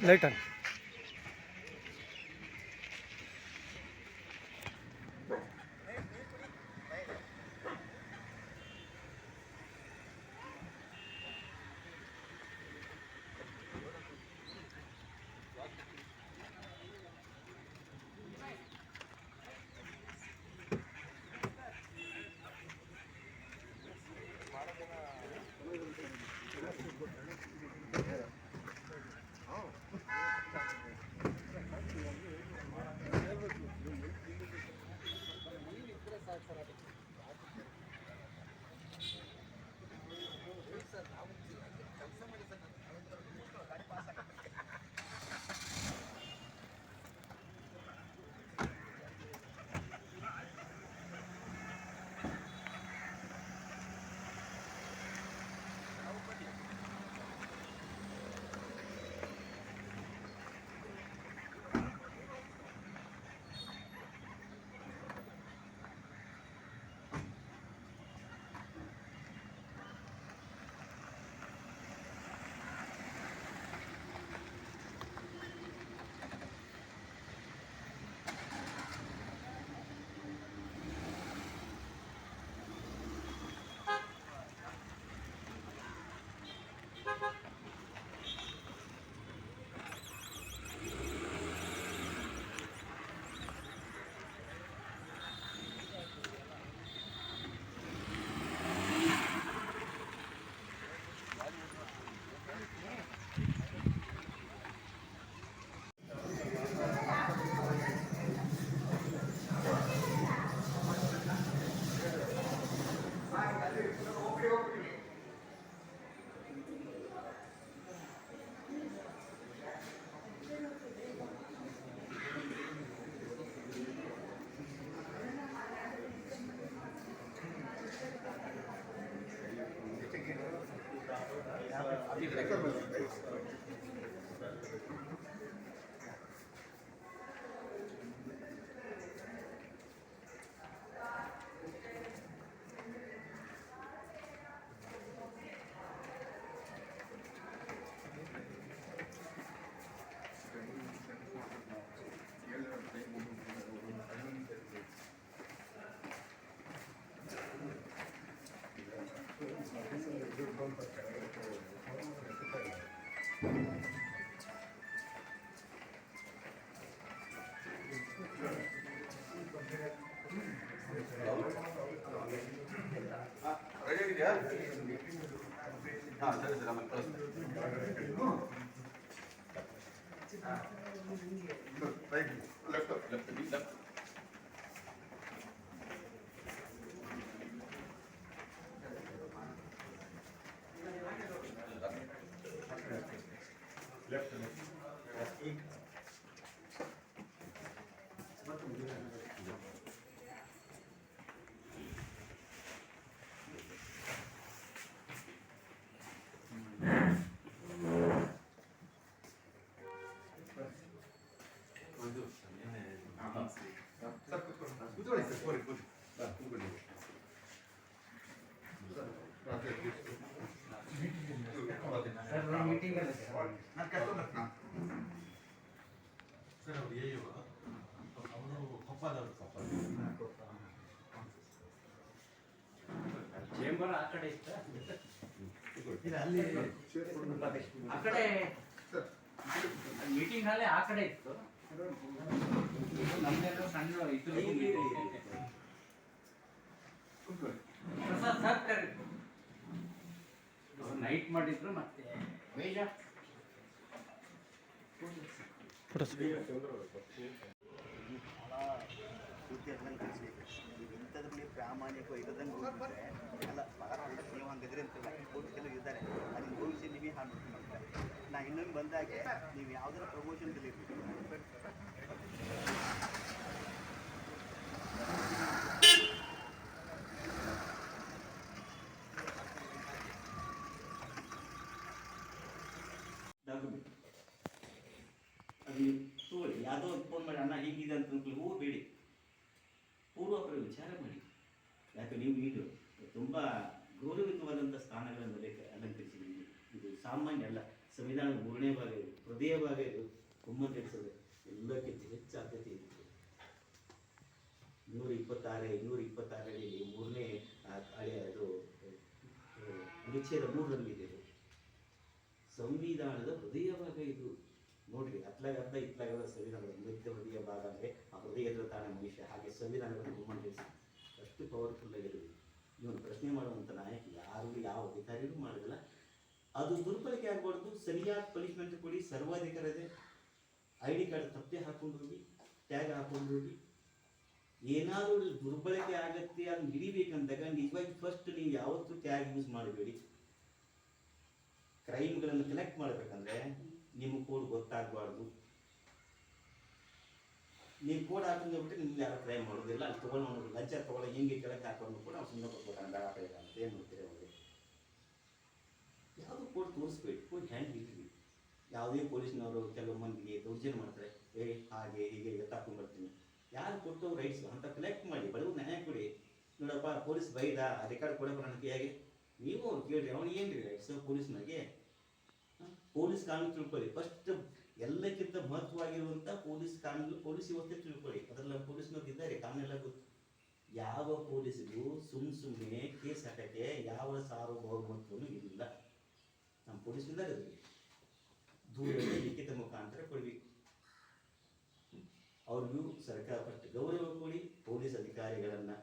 Light on. ಸರಿ ಆಮೇಲೆ sir ಅವ್ರು ಅವರು ಕೊಪ್ಪದವರು ಚೇಂಬರ್ ಆ ಕಡೆ ಇತ್ತ ಅಲ್ಲಿ ಆ ಕಡೆ ಮೀಟಿಂಗ್ ಹಾಲೆ ಆ ಕಡೆ ಇತ್ತು. ನಮ್ದೆಲ್ಲ ಸಣ್ಣ ಇದ್ರು ಪ್ರಸಾದ್ ಸರ್ ಕರೀತು ನೈಟ್ ಮಾಡಿದ್ರು ಮತ್ತೆ ಬೇಜ ಇಂಥದ್ರಲ್ಲಿ ಪ್ರಾಮಾಣಿಕ ಇರೋದಂಗೆ ಹೋಗಿದ್ರೆ ಎಲ್ಲ ಬಹಳ ನೀವು ಹಂಗಿದ್ರೆ ಅಂತಿಲ್ಲ ಕೆಲವು ಇದ್ದಾರೆ ಅದನ್ನ ಭವಿಷ್ಯ ನೀವೇ ಹಾಳು ಮಾಡ್ತಾರೆ. ನಾ ಇನ್ನೊಂದು ಬಂದಾಗೆ ನೀವು ಯಾವುದರ ಪ್ರಮೋಷನ್ದಲ್ಲಿ ಇರ್ತೀವಿ ಅದು ತೋಳಿ ಯಾವುದೋ ಒಂದು ಫೋನ್ ಮಾಡಿ ಅಣ್ಣ ಹೀಗಿದೆ ಅಂತ ಹೋಗಬೇಡಿ, ಪೂರ್ವಪರ ವಿಚಾರ ಮಾಡಿ. ಯಾಕೆ ನೀವು ಈಗ ತುಂಬ ಗೌರವಿತವಾದಂಥ ಸ್ಥಾನಗಳನ್ನು ಅಲಂಕರಿಸಿದ್ದೀರಿ. ಇದು ಸಾಮಾನ್ಯ ಅಲ್ಲ, ಸಂವಿಧಾನದ 3ನೇ ಭಾಗ ಹೃದಯ ಭಾಗ ಇದು ಗುಮ್ಮಟೆಡಿಸೋದು ಎಲ್ಲಕ್ಕಿಂತ ಹೆಚ್ಚು ಆದ್ಯತೆ ಇದೆ. 226 ಮೂರನೇ ಅದು ಅನುಚ್ಛೇದ 3ರಂದಿದೆ. ಸಂವಿಧಾನದ ಹೃದಯ ಭಾಗ ಇದು ನೋಡ್ರಿ. ಅತ್ಲಾಗರ್ಧ ಇತ್ಲಾಗರ್ಧ ಸಂವಿಧಾನದ ಮಧ್ಯ ಹೃದಯ ಭಾಗ ಅಂದರೆ ಆ ಹೃದಯದ ತಾಣ ಮನುಷ್ಯ. ಹಾಗೆ ಸಂವಿಧಾನವನ್ನು ಗುಮ್ಮಟೆಡಿಸಿ ಅಷ್ಟು ಪವರ್ಫುಲ್ ಆಗಿರೋದು. ಇವನು ಪ್ರಶ್ನೆ ಮಾಡುವಂಥ ನಾಯಕ ಯಾರಿಗೂ ಯಾವ ಅಧಿಕಾರಿಗೂ ಮಾಡೋದಿಲ್ಲ. ಅದು ದುರ್ಬಳಕೆ ಆಗಬಾರ್ದು. ಸರಿಯಾದ ಪನಿಷ್ಮೆಂಟ್ ಕೊಡಿ. ಸರ್ವಾಧಿಕಾರದೆ ID ಕಾರ್ಡ್ ತಪ್ಪೆ ಹಾಕೊಂಡು ಹೋಗಿ, ಟ್ಯಾಗ್ ಹಾಕೊಂಡು ಹೋಗಿ. ಏನಾದರೂ ದುರ್ಬಳಕೆ ಆಗತ್ತೆ ಅದನ್ನು ಹಿಡಿಬೇಕಂದಾಗ ನಿಜವಾಗಿ ಫಸ್ಟ್ ನೀವು ಯಾವತ್ತೂ ಟ್ಯಾಗ್ ಯೂಸ್ ಮಾಡಬೇಡಿ. ಕ್ರೈಮ್ಗಳನ್ನು ಕಲೆಕ್ಟ್ ಮಾಡಬೇಕಂದ್ರೆ ನಿಮ್ಮ ಕೋಡ್ ಗೊತ್ತಾಗಬಾರ್ದು. ನೀವು ಕೋಡ್ ಹಾಕೊಂಡು ಹೋಗ್ಬಿಟ್ಟು ನಿಮ್ಗೆ ಯಾರು ಕ್ರೈಮ್ ಮಾಡೋದಿಲ್ಲ. ಅಲ್ಲಿ ತೊಗೊಂಡು ಲಂಚ ತೊಗೊಳ್ಳೋ ಹಿಂಗೆ ಕೆಳಗೆ ಹಾಕೊಂಡು ಕೂಡ ನಾವು ಸುಮ್ಮನೆ ಕೊಡ್ಬೇಕು ಬೇಡ ಅಂತ ಏನು ಮಾಡ್ತೀರಿ ಅವ್ರಿಗೆ. ಯಾವುದು ಕೋಡ್ ತೋರಿಸ್ಬೇಡಿ, ಕೋಡ್ ಹ್ಯಾಂಡ್ ಇರ್ತೀವಿ. ಯಾವುದೇ ಪೊಲೀಸ್ನವರು ಕೆಲವು ಮಂದಿಗೆ ದೌರ್ಜನ್ಯ ಮಾಡ್ತಾರೆ, ಹಾಗೆ ಹೀಗೆ ಎತ್ತಾಕೊಂಡ್ಬರ್ತೀನಿ. ಯಾರು ಕೊಟ್ಟು ರೈಟ್ಸ್ ಅಂತ ಕಲೆಕ್ಟ್ ಮಾಡಿ ಬಡವ್ರು ನ್ಯಾಯ ಕೊಡಿ. ನೋಡಪ್ಪ ಪೊಲೀಸ್ ಬೈದ ರೆಕಾರ್ಡ್ ಕೊಡೋ ನನಗೆ ಹೇಗೆ ನೀವು ಕೇಳ್ರಿ ಅವ್ನಿಗೆ ಏನು ರೀ ರೈಟ್ಸ್ ಪೊಲೀಸ್ನಾಗೆ. ಪೊಲೀಸ್ ಕಾನೂನು ತಿಳ್ಕೊಳ್ಳಿ ಫಸ್ಟ್. ಎಲ್ಲಕ್ಕಿಂತ ಮಹತ್ವವಾಗಿರುವಂಥ ಪೊಲೀಸ್ ಕಾನೂನು, ಪೊಲೀಸ್ ವ್ಯವಸ್ಥೆ ತಿಳ್ಕೊಳ್ಳಿ. ಅದರಲ್ಲಿ ಪೊಲೀಸ್ನವ್ರು ಇದ್ದಾರೆ, ಕಾನೂನೆಲ್ಲ ಗೊತ್ತು. ಯಾವ ಪೊಲೀಸಿಗೂ ಸುಮ್ಮನೆ ಕೇಸ್ ಹಾಕಕ್ಕೆ ಯಾವ ಸಾರ್ವಭೌಮತ್ವನೂ ಇಲ್ಲ. ನಮ್ಮ ಪೊಲೀಸ್ನಿಂದ ಇರಬೇಕು. ದೂರದಲ್ಲಿ ಲಿಖಿತ ಮುಖಾಂತರ ಕೊಡಬೇಕು. ಅವ್ರಿಗೂ ಸರ್ಕಾರ ಪಟ್ಟು ಗೌರವ ಕೊಡಿ. ಪೊಲೀಸ್ ಅಧಿಕಾರಿಗಳನ್ನು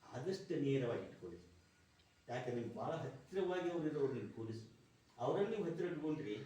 ಆದಷ್ಟು ನೇರವಾಗಿ ಇಟ್ಕೊಳ್ಳಿ. ಯಾಕಂದ್ರೆ ನೀವು ಭಾಳ ಹತ್ತಿರವಾಗಿ ಅವರಿರೋರು ನಿಮ್ಮ ಪೊಲೀಸ್. ಅವರನ್ನು ನೀವು ಹತ್ತಿರ ಇಟ್ಕೊಂಡ್ರಿ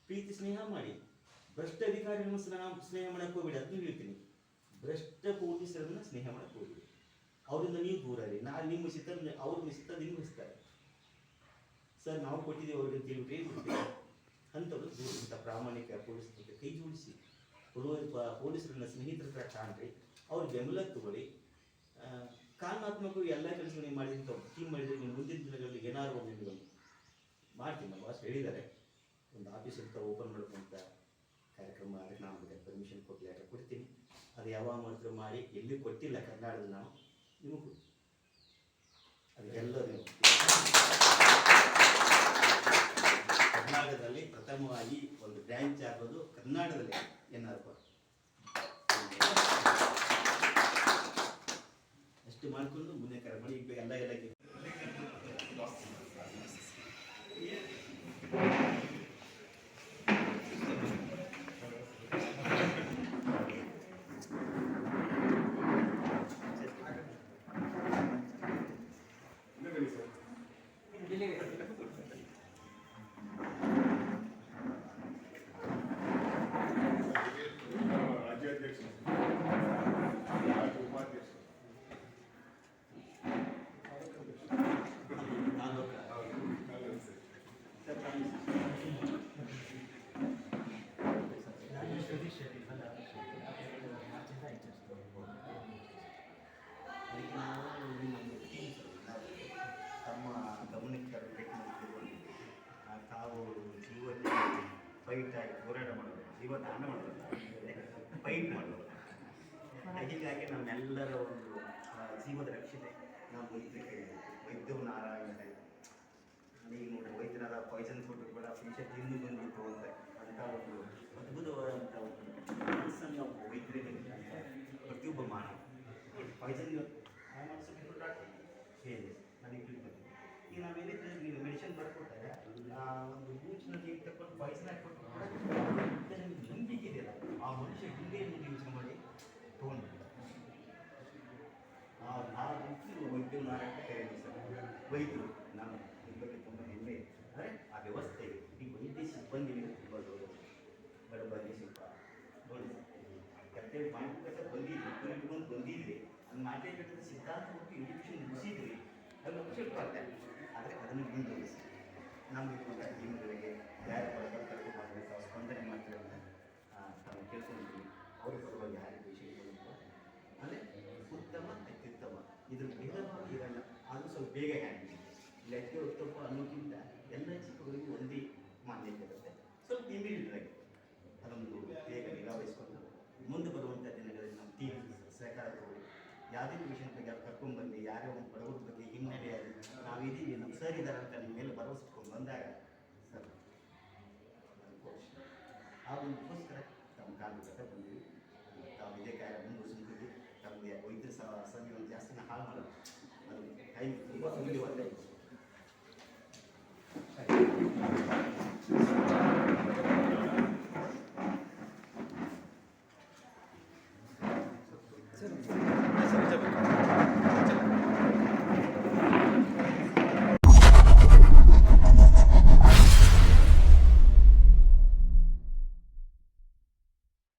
ಪ್ರೀತಿ ಸ್ನೇಹ ಮಾಡಿ. ಭ್ರಷ್ಟ ಅಧಿಕಾರಿಗಳನ್ನು ಸ್ನೇಹ ಮಾಡಕ್ಕೆ ಹೋಗ್ಬೇಡಿ. ಅದನ್ನು ಹೇಳ್ತೀನಿ. ಭ್ರಷ್ಟ ಪೊಲೀಸರನ್ನು ಸ್ನೇಹ ಮಾಡಕ್ಕೆ ಹೋಗ್ಬೇಡಿ. ಅವರಿಂದ ನೀವು ದೂರ ರೀ. ನಿಮ್ಮ ಸಿದ್ಧ ಅವ್ರ ಸಿದ್ಧ ನಿಮ್ಗೆ ಹಚ್ತಾರೆ. ಸರ್ ನಾವು ಕೊಟ್ಟಿದ್ದೀವಿ ಅವ್ರಿಗೆ ಅಂತ ಹೇಳ್ಬಿಟ್ಟು ಅಂಥವ್ರು ದೂರ. ಇಂಥ ಪ್ರಾಮಾಣಿಕ ಪೊಲೀಸ್ ಕೈ ಜೋಡಿಸಿ ಪೊಲೀಸರನ್ನ ಸ್ನೇಹಿತರ ಹತ್ರ ಕಾಣ್ರಿ. ಅವ್ರ ಬೆಂಬಲ ತಗೊಳ್ಳಿ. ಕಾನೂನಾತ್ಮಕವಾಗಿ ಎಲ್ಲ ಕೆಲಸಗಳು ಮಾಡಿದ್ರೆ ಟೀಮ್ ಮಾಡಿದ್ರೆ ನೀವು ಮುಂದಿನ ದಿನಗಳಲ್ಲಿ ಏನಾದ್ರು ಒಂದು ಮಾಡ್ತೀನಿ. ನಮ್ಮ ಬಾಸ್ ಹೇಳಿದ್ದಾರೆ ಒಂದು ಆಫೀಸ್ ಅಂತ ಓಪನ್ ಮಾಡ್ಕೊಂತ ಕಾರ್ಯಕ್ರಮ. ಅದಕ್ಕೆ ನಾನು ಪರ್ಮಿಷನ್ ಕೊಟ್ಟು ಲೆಟರ್ ಕೊಡ್ತೀನಿ. ಅದು ಯಾವಾಗ ಮಾಡ್ತಾರೆ ಮಾಡಿ. ಎಲ್ಲಿ ಕೊಟ್ಟಿಲ್ಲ ಕರ್ನಾಟಕದಲ್ಲಿ ನಾವು ನಿಮಗೂ ಅದೆಲ್ಲರೂ ಕರ್ನಾಟಕದಲ್ಲಿ ಪ್ರಥಮವಾಗಿ ಒಂದು ಬ್ರಾಂಚ್ ಆಗೋದು ಕರ್ನಾಟಕದಲ್ಲಿ ಏನಾದ್ರು ಅಷ್ಟು ಮಾಡಿಕೊಂಡು ಮುಂದೆ ಕರೆ ಮಾಡಿ. ಈಗ ಎಲ್ಲ ತಮ್ಮ ಗಮನಕ್ಕೆ ತರಬೇಕು. ತಾವು ಜೀವನ ಫೈಟ್ ಆಗಿ ಹೋರಾಟ ಮಾಡೋದು, ಜೀವದಾನ ಮಾಡೋದು, ಫೈಟ್ ಮಾಡೋದು. ಹೀಗಾಗಿ ನಮ್ಮೆಲ್ಲರ ಒಂದು ಜೀವದ ರಕ್ಷಣೆ ನಾವು ವೈದ್ಯವು ನಾರಾಯಣ ಈಗ ನೋಡಿ ವೈದ್ಯನಾದ ಪಾಯ್ಸನ್ ಕೊಟ್ಟು ಕೂಡ ಪೇಷಂಟ್ ಇನ್ನೂ ಬಂದಿತ್ತು ಅಂತ ಒಂದು ಅದ್ಭುತವಾದಂಥ ಒಂದು ಮನಸ್ಸನ್ನು ಒಬ್ಬ ವೈದ್ಯರಿಗೆ ಪ್ರತಿಯೊಬ್ಬ ಮಾನವ ಪಾಯ್ಸನ್ ಹೇಳಿ ನನಗೆ ತಿಳ್ಕೊಂಡು ಈಗ ನಾವೇನಿದ್ರೆ ನೀವು ಮೆಡಿಸಿನ್ ಬರ್ಕೊಟ್ಟಾಗ ಒಂದು ಬೂಚ್ನಲ್ಲಿ ತಗೊಂಡು ಪಾಯ್ಸನ್ ಹಾಕ್ಕೊಟ್ಟು ಕೂಡ ನಿಮ್ಗೆ ನಂಬಿಕೆ ಇದೆಯಲ್ಲ ಆ ಮನುಷ್ಯ ಹಿಂದೆ ಯೂಸ್ ಮಾಡಿ ತೊಗೊಂಡು ಆ ವೈದ್ಯರು ನಾರಾಯಣ ಕರೆಯಿರಿ ಸರ್. ವೈದ್ಯರು ನಾನು ನಿಮ್ಮ ಬಗ್ಗೆ ತುಂಬ ಹೆಮ್ಮೆ ಇದೆ. ಅಂದರೆ ಆ ವ್ಯವಸ್ಥೆ ಈ ವೈದ್ಯ ಸಿಬ್ಬಂದಿಗೆ ತುಂಬ ದೊಡ್ಡದು. ಬಡಬದಿ ಸ್ವಲ್ಪ ನೋಡಿ ಕರ್ತವ್ಯ ಮಾಡ್ಬೇಕಾದ್ರೆ ಬಂದಿದ್ವಿ, ಕುರಿಟ್ಕೊಂಡು ಬಂದಿದ್ವಿ. ಅದು ಮಾತಾಡಬೇಕಾದ್ರೆ ಸಿದ್ಧಾಂತ ಕೊಟ್ಟು ಎಜುಕೇಷನ್ ಮುಗಿಸಿದ್ವಿ. ಅದು ಮುಗಿಸಿರ್ತಾರೆ. ಆದರೆ ಅದನ್ನು ಮುಂದುವರಿಸಿ ನಮಗೆ ಟೀಮ್ಗಳಿಗೆ ಯಾರು ಕರ್ಕೊಂಡು ಮಾಡಬೇಕು ಅವ್ರು ಸ್ಪಂದನೆ ಮಾಡ್ತಾರೆ ಅಂತ ನಾವು ಕೇಳ್ಕೊಂಡಿದ್ವಿ. ಅವ್ರ ಪರವಾಗಿ ಯಾರಿಗೆ ವಿಷಯ ಅಂದರೆ ಉತ್ತಮ ಅತ್ಯುತ್ತಮ ಇದ್ರ ಭೇದ ಭಾವ ಇರಲ್ಲ. ಅದು ಸ್ವಲ್ಪ ಬೇಗ ಹ್ಯಾಂಡ್ ಲೆಕ್ಕ ಉತ್ತಮ ಅನ್ನೋಕ್ಕಿಂತ ಎಲ್ಲ ಚಿಕ್ಕವರಿಗೂ ಒಂದೇ ಮಾನ್ಯತೆ ಇರುತ್ತೆ. ಸ್ವಲ್ಪ ಇಮಿಡಿಯೇಟ್ ಆಗಿ ಅದೊಂದು ಬೇಗ ನಿಗಾವಹಿಸ್ಕೊಂಡು ಮುಂದೆ ಬರುವಂಥ ದಿನಗಳಲ್ಲಿ ನಮ್ಮ ಟೀಮ್ ಸಹಕಾರ ತಗೊಳ್ಳಿ. ಯಾವುದೇ ವಿಷಯದ ಬಗ್ಗೆ ಅವ್ರು ಕರ್ಕೊಂಡ್ಬಂದು ಯಾರೇ ಒಂದು ಬಡವರ ಬಗ್ಗೆ ಹಿನ್ನಡೆ ಆಗಿ ನಾವಿದ್ದೀವಿ ನಮ್ಮ ಸರ್ ಇದ್ದಾರೆ ಅಂತ ನಿಮ್ಮ ಮೇಲೆ ಭರವಸೆ ಇಟ್ಕೊಂಡು ಬಂದಾಗ ಸರ್ ಆ ಒಂದಕ್ಕೋಸ್ಕರ ತಮ್ಮ ಕಾಲು ಕಟ್ಟ ಬಂದಿವಿ. ತಾವು ಇದೇ ಕಾರ್ಯ ಮುಂದುವರಿಸಿದ್ದೀವಿ. ತಮಗೆ ವೈದ್ಯರ ಸಮಯವನ್ನು ಜಾಸ್ತಿ ಹಾಳು ಮಾಡೋದು ಅದು ಟೈಮ್ ತುಂಬ ಅಮೂಲ್ಯವಾದ. ಸರ್